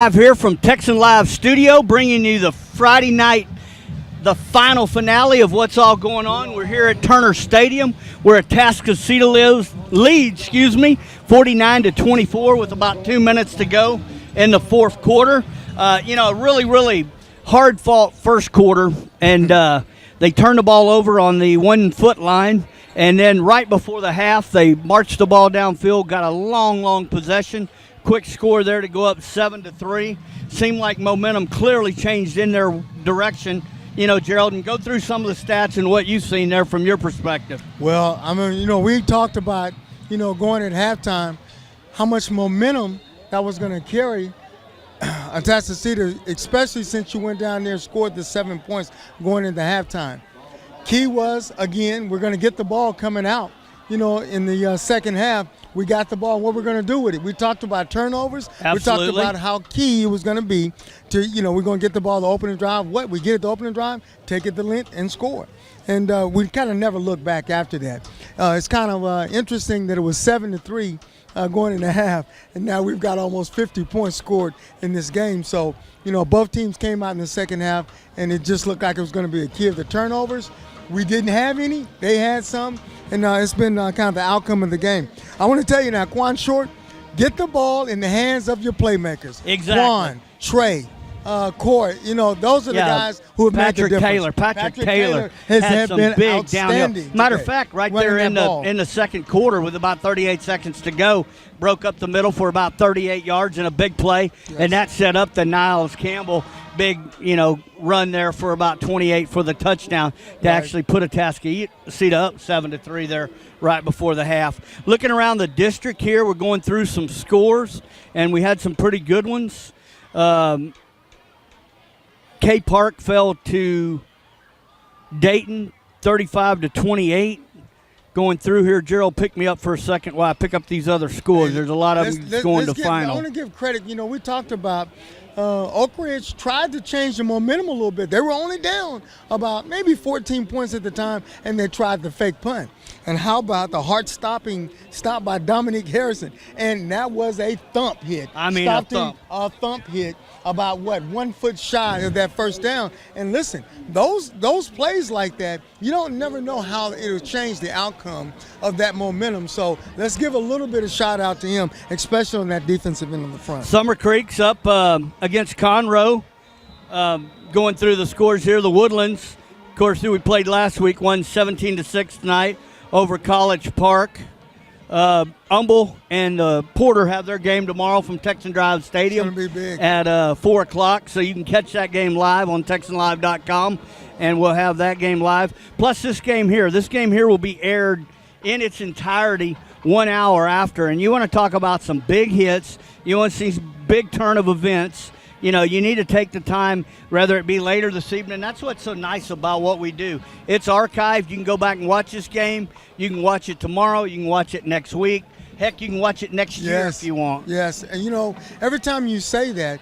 Live here from Texan Live Studio, bringing you the Friday night, the final finale of what's all going on. We're here at Turner Stadium, where Atascocita leads, 49-24, with about 2 minutes to go in the fourth quarter. Really hard-fought first quarter, and they turned the ball over on the 1 foot line. And then right before the half, they marched the ball downfield, got a long possession. Quick score there to go up 7-3. Seemed like momentum clearly changed in their direction. Gerald, and go through some of the stats and what you've seen there from your perspective. Well, we talked about, going at halftime, how much momentum that was going to carry Atascocita, especially since you went down there and scored the 7 points going into halftime. Key was, again, we're going to get the ball coming out. In the second half, we got the ball. What we're going to do with it? We talked about turnovers. Absolutely. We talked about how key it was going to be to, we're going to get the ball the opening drive. What? We get it the opening drive, take it the length, and score. And we kind of never look back after that. It's kind of interesting that it was 7-3 going into half, and now we've got almost 50 points scored in this game. So, both teams came out in the second half, and it just looked like it was going to be a key of the turnovers. We didn't have any. They had some. And it's been kind of the outcome of the game. I want to tell you now, Quan Short, get the ball in the hands of your playmakers. Exactly. Quan, Trey, Corey, those are the guys who have made the difference. Patrick Taylor has had some been big downhill. Matter of fact, right there in the second quarter with about 38 seconds to go, broke up the middle for about 38 yards in a big play, and that set up the Niles Campbell big, run there for about 28 for the touchdown to actually put Atascocita up 7-3 there right before the half. Looking around the district here, we're going through some scores, and we had some pretty good ones. K Park fell to Dayton 35-28. Going through here, Gerald, pick me up for a second while I pick up these other scores. There's a lot of them going to final. I want to give credit. We talked about Oak Ridge tried to change the momentum a little bit. They were only down about maybe 14 points at the time, and they tried the fake punt. And how about the heart-stopping stop by Dominique Harrison? And that was a thump hit. A thump hit about, 1 foot shy of that first down. And listen, those plays like that, you don't never know how it'll change the outcome of that momentum. So let's give a little bit of shout-out to him, especially on that defensive end of the front. Summer Creek's up against Conroe. Going through the scores here, the Woodlands, of course, who we played last week, won 17-6 tonight over College Park. Humble and Porter have their game tomorrow from Texan Drive Stadium. It's going to be big. At 4 o'clock, so you can catch that game live on TexanLive.com, and we'll have that game live. Plus this game here. This game here will be aired in its entirety 1 hour after, and you want to talk about some big hits. You want to see some big turn of events. You need to take the time, whether it be later this evening. That's what's so nice about what we do. It's archived. You can go back and watch this game. You can watch it tomorrow. You can watch it next week. Heck, you can watch it next year if you want. Yes, and every time you say that,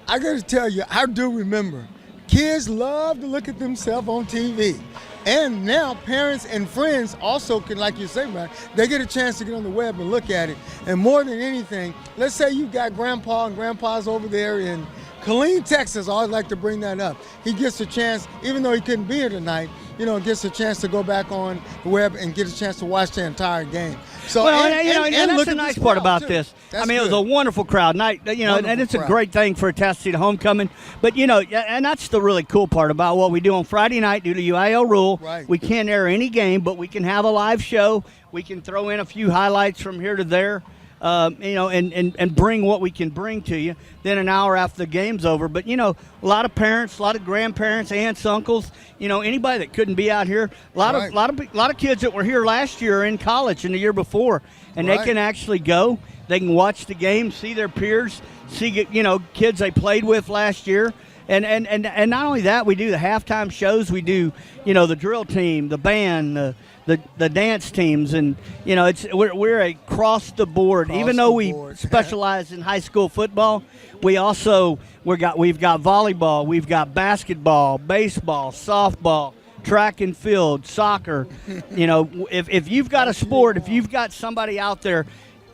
I got to tell you, I do remember. Kids love to look at themselves on TV. And now parents and friends also can, like you say, man, they get a chance to get on the web and look at it. And more than anything, let's say you got grandpa and grandpa's over there in Killeen, Texas. I always like to bring that up. He gets a chance, even though he couldn't be here tonight, gets a chance to go back on the web and get a chance to watch the entire game. So, and that's the nice part about this. It was a wonderful crowd night, and it's a great thing for Atascocita homecoming. But, and that's the really cool part about what we do on Friday night due to UIL rule. Right. We can't air any game, but we can have a live show. We can throw in a few highlights from here to there. And bring what we can bring to you. Then an hour after the game's over. But, a lot of parents, a lot of grandparents, aunts, uncles, anybody that couldn't be out here. A lot of kids that were here last year in college and the year before, and they can actually go. They can watch the game, see their peers, see kids they played with last year. And not only that, we do the halftime shows. We do, the drill team, the band, the dance teams, and we're across the board. Even though we specialize in high school football, we've got volleyball, we've got basketball, baseball, softball, track and field, soccer. If you've got a sport, if you've got somebody out there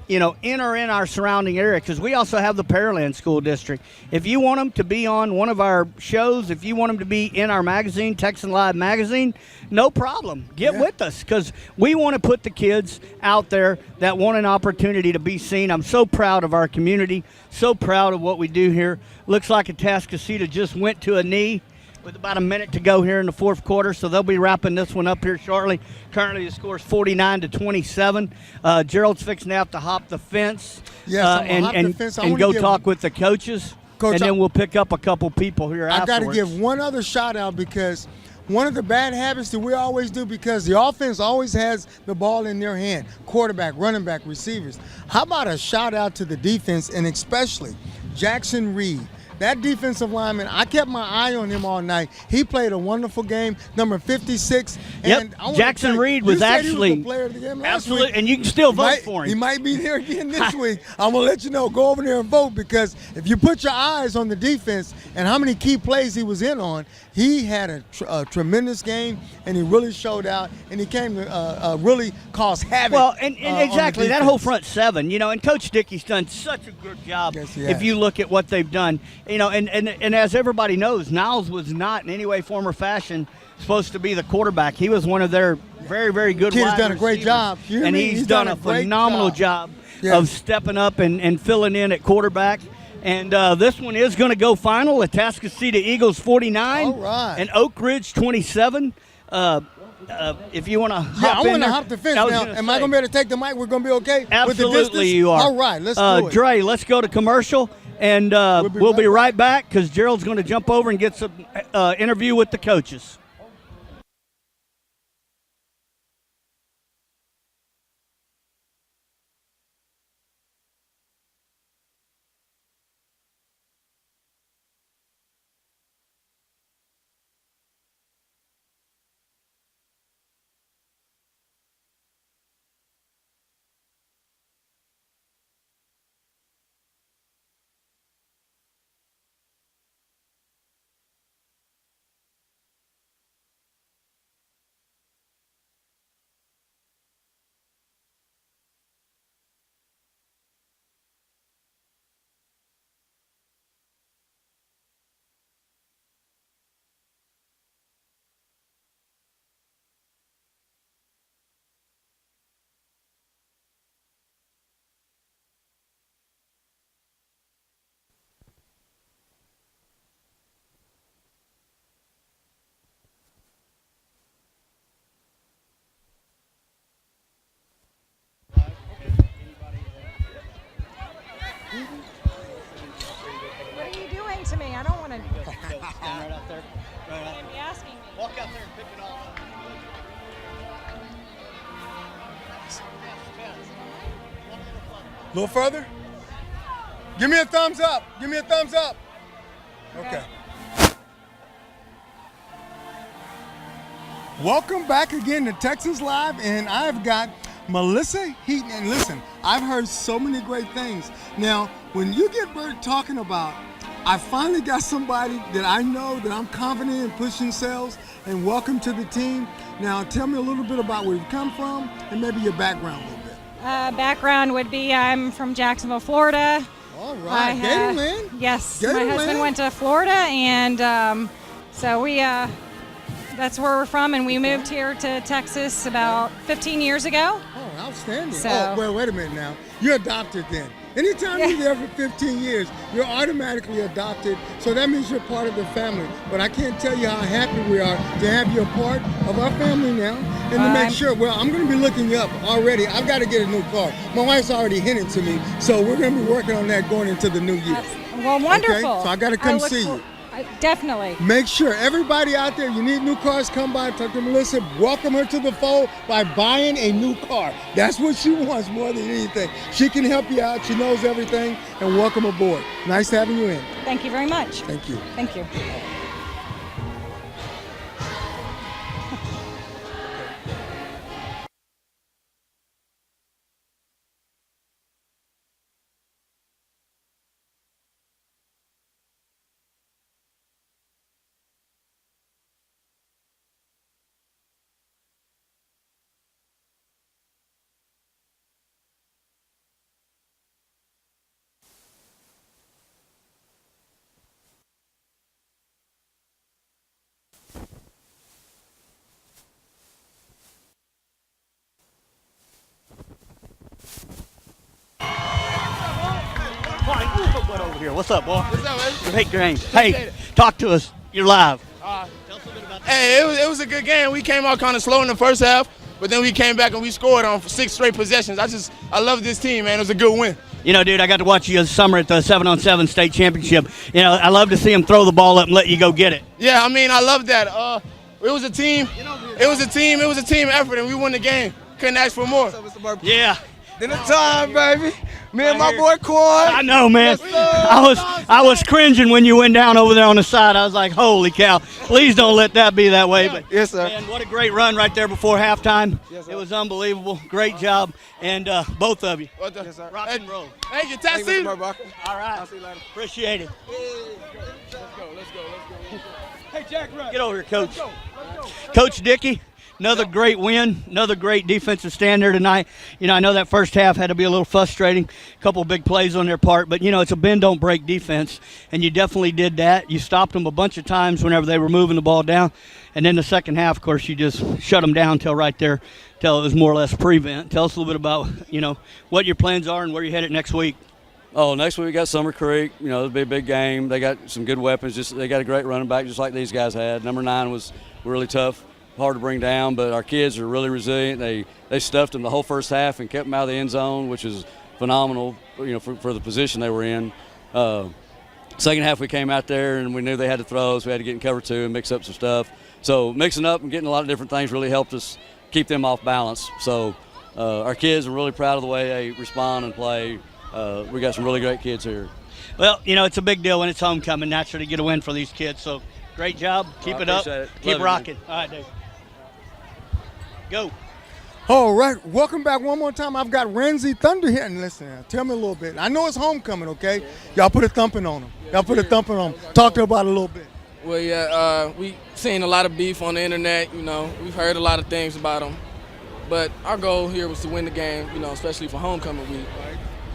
in or in our surrounding area, because we also have the Pearland School District. If you want them to be on one of our shows, if you want them to be in our magazine, Texan Live Magazine, no problem. Get with us, because we want to put the kids out there that want an opportunity to be seen. I'm so proud of our community, so proud of what we do here. Looks like Atascocita just went to a knee with about a minute to go here in the fourth quarter, so they'll be wrapping this one up here shortly. Currently, the score is 49-27. Gerald's fixing to have to hop the fence, and go talk with the coaches, Coach, and then we'll pick up a couple people here afterwards. I've got to give one other shout out, because one of the bad habits that we always do, because the offense always has the ball in their hand, quarterback, running back, receivers. How about a shout out to the defense, and especially Jackson Reed? That defensive lineman, I kept my eye on him all night. He played a wonderful game, number 56. And Jackson Reed was actually the player of the game last absolutely, week. And you can still vote for him. He might be there again this week. I'm going to let you know. Go over there and vote, because if you put your eyes on the defense and how many key plays he was in on, he had a tremendous game, and he really showed out, and he came to really cause havoc. Well, and exactly, that whole front seven, and Coach Dickey's done such a good job. Yes, he if has. you look at what they've done. And as everybody knows, Niles was not in any way, form, or fashion supposed to be the quarterback. He was one of their very, very good Kid's wide done a great receivers. job. And he's done a phenomenal job of stepping up and filling in at quarterback. And this one is going to go final. Atascocita Eagles 49 and Oak Ridge 27. If you want to hop I want to hop the fence now. Am I going to be able to take the mic? We're going to be okay? Absolutely, with the distance? you are. All right, let's do it. Dre, let's go to commercial, and we'll be right back, because Gerald's going to jump over and get some interview with the coaches. What are you doing to me? I don't want to. Stand right out there. Right out there. Be asking me. Walk out there and pick it all up. A little further? Give me a thumbs up. Give me a thumbs up. Okay. Welcome back again to Texas Live, and I've got Melissa Heaton. And listen, I've heard so many great things. Now, when you get Bert talking about, I finally got somebody that I know that I'm confident in pushing sales, and welcome to the team. Now, tell me a little bit about where you come from and maybe your background a little bit. Background would be I'm from Jacksonville, Florida. All right, Gatorland? Yes, Gatorland. my husband went to Florida, and so we that's where we're from, and we moved here to Texas about 15 years ago. Oh, outstanding. So, well, wait a minute now. You're adopted then. Anytime you're there for 15 years, you're automatically adopted, so that means you're part of the family. But I can't tell you how happy we are to have you a part of our family now, and to make sure, I'm going to be looking you up already. I've got to get a new car. My wife's already hinted to me, so we're going to be working on that going into the new year. Well, wonderful. Okay? So I got to come see you. Definitely. Make sure everybody out there, you need new cars, come by and talk to Melissa. Welcome her to the fold by buying a new car. That's what she wants more than anything. She can help you out. She knows everything. And welcome aboard. Nice having you in. Thank you very much. Thank you. Thank you. Over here. What's up, boy? What's up, man? Great game. Appreciate Hey, it. talk to us. You're live. Hey, it was a good game. We came out kind of slow in the first half, but then we came back and we scored on 6 straight possessions. I love this team, man. It was a good win. You know, dude, I got to watch you this summer at the 7-on-7 state championship. You know, I love to see them throw the ball up and let you go get it. Yeah, I mean, I love that. It was a team. It was a team. It was a team effort, and we won the game. Couldn't ask for more. Yeah. Dinner time, baby. Me and my here. boy Quan. I know, man. Yes, I was cringing when you went down over there on the side. I was like, holy cow. Please don't let that be that way. But Yes, sir. man, what a great run right there before halftime. Yes, sir. It was unbelievable. Great job. And both of you. Yes, sir. Rock and roll. Thank you, Thank you, Tassie. Mr. Murbacher. All right. I'll see you later. Appreciate it. Let's go. Hey, Jack, run. Get over here, Coach. Coach Dickey, another great win, another great defensive stand there tonight. You know, I know that first half had to be a little frustrating, a couple of big plays on their part, but, you know, it's a bend, don't break defense, and you definitely did that. You stopped them a bunch of times whenever they were moving the ball down, and then the second half, of course, you just shut them down till right there, till it was more or less prevent. Tell us a little bit about, you know, what your plans are and where you're headed next week. Oh, next week we got Summer Creek. You know, it'll be a big game. They got some good weapons. They got a great running back, just like these guys had. Number 9 was really tough, hard to bring down, but our kids are really resilient. They stuffed them the whole first half and kept them out of the end zone, which is phenomenal. You know, for the position they were in. Second half we came out there and we knew they had to throw, so we had to get in cover 2 and mix up some stuff. So mixing up and getting a lot of different things really helped us keep them off balance. So our kids are really proud of the way they respond and play. We got some really great kids here. Well, you know, it's a big deal when it's homecoming, naturally, to get a win for these kids. So, great job. Keep it up. appreciate it. Keep Love it, rocking. All right, Dave. Go. All right, welcome back one more time. I've got Ramsey Thunder here. And listen, tell me a little bit. I know it's homecoming, okay? Y'all put a thumping on them. Talk to about it a little bit. Well, yeah, we seen a lot of beef on the internet. You know, we've heard a lot of things about them. But our goal here was to win the game, you know, especially for homecoming week.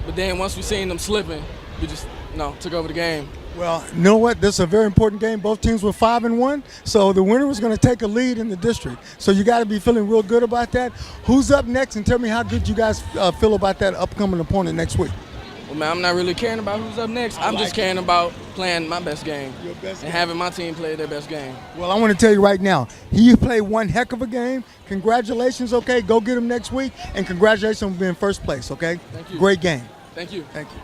But then once we seen them slipping, we just, you know, took over the game. Well, you know what? This is a very important game. Both teams were 5-1, so the winner was going to take a lead in the district. So you got to be feeling real good about that. Who's up next? And tell me how good you guys feel about that upcoming opponent next week. Well, man, I'm not really caring about who's up next. I'm just caring about playing my best game Your best and game. having my team play their best game. Well, I want to tell you right now, you played one heck of a game. Congratulations, okay? Go get him next week, and congratulations on being first place, okay? Thank you. Great game. Thank you. Thank you.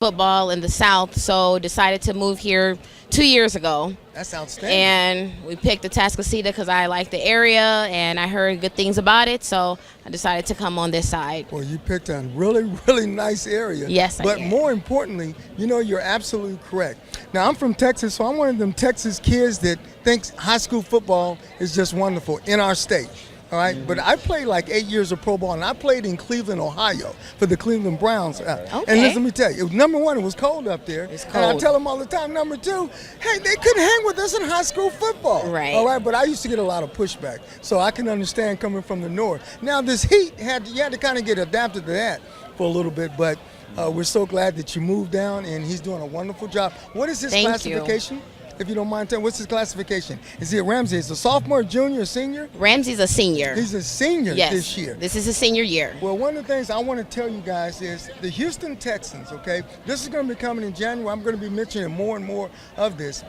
football in the South, so decided to move here 2 years ago. That's outstanding. And we picked Atascocita because I like the area and I heard good things about it, so I decided to come on this side. Well, you picked a really, really nice area. Yes, I But did. more importantly, you're absolutely correct. Now, I'm from Texas, so I'm one of them Texas kids that thinks high school football is just wonderful in our state. All right, but I played like 8 years of pro ball, and I played in Cleveland, Ohio, for the Cleveland Browns. And listen, let me tell you, number one, it was cold up there. It's And I cold. tell them all the time. Number two, hey, they couldn't hang with us in high school football. Right. All right, but I used to get a lot of pushback, so I can understand coming from the north. Now, this heat you had to kind of get adapted to that for a little bit, but we're so glad that you moved down, and he's doing a wonderful job. What is his Thank you. classification? If you don't mind telling, what's his classification? Is he a Ramsey? Is he a sophomore, junior, senior? Ramsey's a senior. He's a senior Yes, this year. this is his senior year. Well, one of the things I want to tell you guys is the Houston Texans, okay? This is going to be coming in January. I'm going to be mentioning more and more of this.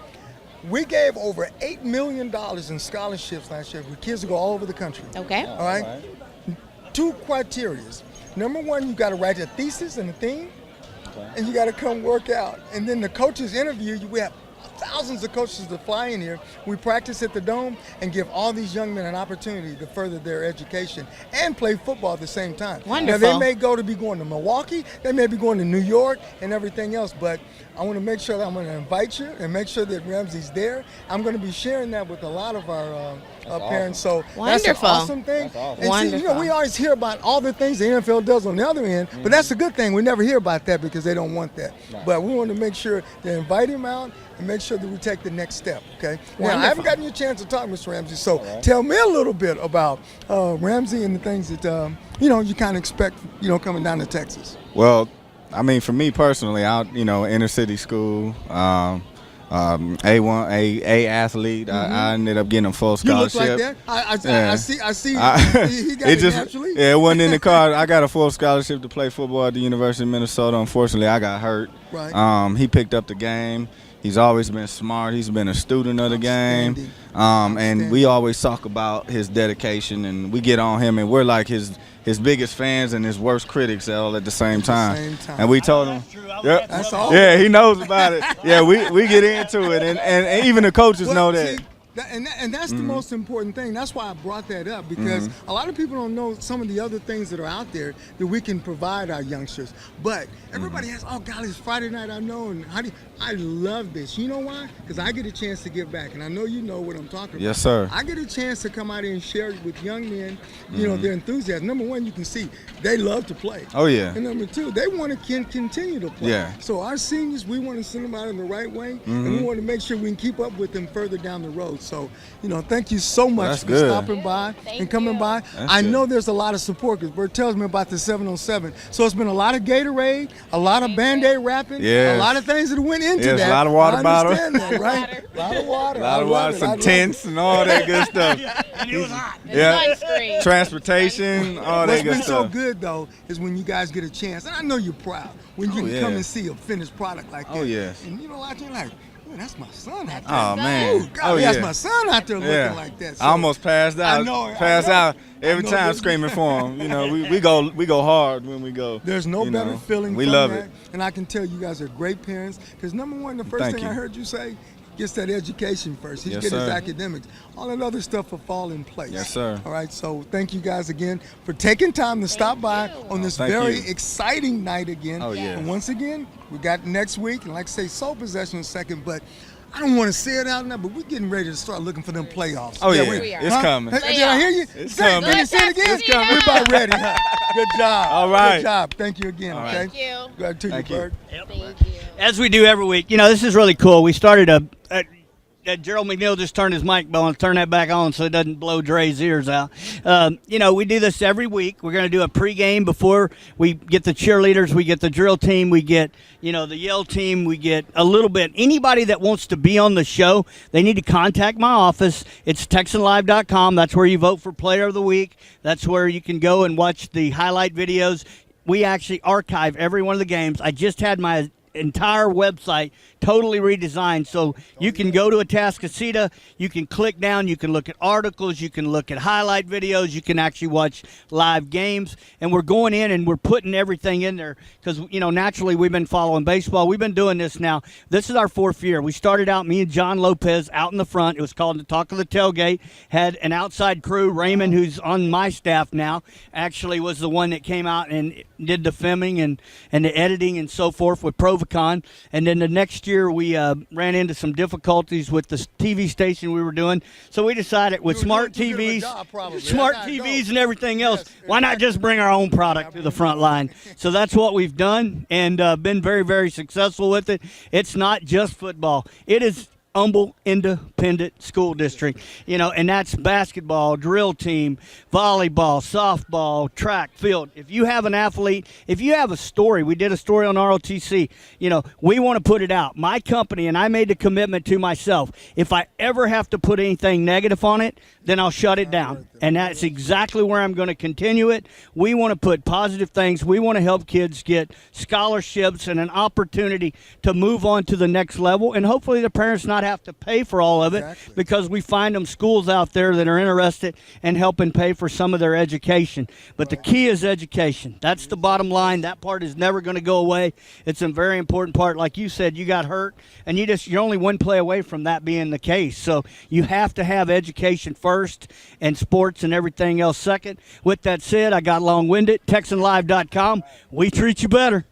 We gave over $8 million in scholarships last year for kids to go all over the country. Okay. All right? 2 criteria. Number one, you got to write a thesis and a theme, and you got to come work out. And then the coaches interview you. We have thousands of coaches that fly in here. We practice at the Dome and give all these young men an opportunity to further their education and play football at the same time. Wonderful. Now, they may be going to Milwaukee, they may be going to New York and everything else, but I want to make sure that I'm going to invite you and make sure that Ramsey's there. I'm going to be sharing that with a lot of our parents. So that's an Wonderful. awesome thing. That's awesome. And see, Wonderful. we always hear about all the things the NFL does on the other end, but that's a good thing. We never hear about that because they don't want that. But we want to make sure to invite him out and make sure that we take the next step, okay? Now, I haven't gotten you a chance to talk, Mr. Ramsey, so tell me a little bit about Ramsey and the things that, you kind of expect, coming down to Texas. Well, I mean, for me personally, inner city school, A athlete. I ended up getting a full You look scholarship. like that. Yeah. I see. He got it naturally. Yeah, it wasn't in the card. I got a full scholarship to play football at the University of Minnesota. Unfortunately, I got hurt. Right. He picked up the game. He's always been smart. He's been a student of the game. And we always talk about his dedication, and we get on him, and we're like his biggest fans and his worst critics all at the same time. And we told him, yep. That's all. Yeah, he knows about it. Yeah, we get into it, and even the coaches know that. See, and that's the most important thing. That's why I brought that up, because a lot of people don't know some of the other things that are out there that we can provide our youngsters. But everybody has, oh, golly, it's Friday night, I know. And I love this. You know why? Because I get a chance to give back. And I know you know what I'm talking about. Yes, sir. I get a chance to come out here and share with young men, their enthusiasm. Number one, you can see they love to play. Oh, yeah. And number two, they want to continue to play. Yeah. So our seniors, we want to send them out in the right way, and we want to make sure we can keep up with them further down the road. So, thank you so much That's for good. stopping by and coming by. That's I good. know there's a lot of support, because Bert tells me about the 707. So it's been a lot of Gatorade, a lot of Band-Aid wrapping, Yes. a lot of things that went into Yes, that. a lot of water I bottles. understand that, right? A lot of water. A lot I of love water, it. I some love tents, and all that good stuff. And it was hot. Yeah, Sunscreen. transportation, all that What's good been so stuff. good, though, is when you guys get a chance, and I know you're proud, when you Oh, can yeah. come and see a finished product like that. Oh, yes. And like, you're like, "Ooh, that's my son out there. Oh, man. Ooh, God, that's my son out there Yeah. looking like that. So, I almost passed out. I know. Passed out every I know time this- screaming for him. We go hard when we go. There's no better feeling. We from love that. it. And I can tell you guys are great parents, because number one, the first Thank thing you. I heard you say, gets that education first. He's Yes, getting his sir. academics. All that other stuff will fall in place. Yes, sir. All right, so thank you guys again for taking time to stop by on this Thank very you. exciting night again. Oh, yeah. And once again, we got next week, and like I say, sole possession in a second, but I don't want to say it out now, but we're getting ready to start looking for them playoffs. Oh, yeah. we are. It's coming. Hey, did I hear you? It's Say it, coming. Can you say it again? It's coming. We're about ready, huh? Good job. All right. Good job. Thank you again, All okay? right. Thank you. Glad to you, Thank you. Bert. Thank you. As we do every week. This is really cool. We started Gerald McNeil just turned his mic on. Turn that back on so it doesn't blow Dre's ears out. We do this every week. We're going to do a pregame before we get the cheerleaders. We get the drill team. We get, the yell team. We get a little bit. Anybody that wants to be on the show, they need to contact my office. It's TexanLive.com. That's where you vote for Player of the Week. That's where you can go and watch the highlight videos. We actually archive every one of the games. I just had my entire website totally redesigned. So you can go to Atascocita, you can click down, you can look at articles, you can look at highlight videos, you can actually watch live games. And we're going in and we're putting everything in there because, naturally we've been following baseball. We've been doing this now. This is our 4th year. We started out, me and John Lopez, out in the front. It was called The Talk of the Tailgate. Had an outside crew. Raymond, who's on my staff now, actually was the one that came out and did the filming and the editing and so forth with Provocon. And then the next year we ran into some difficulties with the TV station we were doing. So we decided with smart TVs, and everything else, why not just bring our own product to the front line? So that's what we've done and been very, very successful with it. It's not just football. It is Humble Independent School District, and that's basketball, drill team, volleyball, softball, track, field. If you have an athlete, if you have a story, we did a story on ROTC, we want to put it out. My company, and I made the commitment to myself, if I ever have to put anything negative on it, then I'll shut it down. And that's exactly where I'm going to continue it. We want to put positive things. We want to help kids get scholarships and an opportunity to move on to the next level, and hopefully the parents not have to pay for all of it because we find them schools out there that are interested in helping pay for some of their education. But the key is education. That's the bottom line. That part is never going to go away. It's a very important part. Like you said, you got hurt, and you're only one play away from that being the case. So you have to have education first and sports and everything else second. With that said, I got long-winded. TexanLive.com. We treat you better.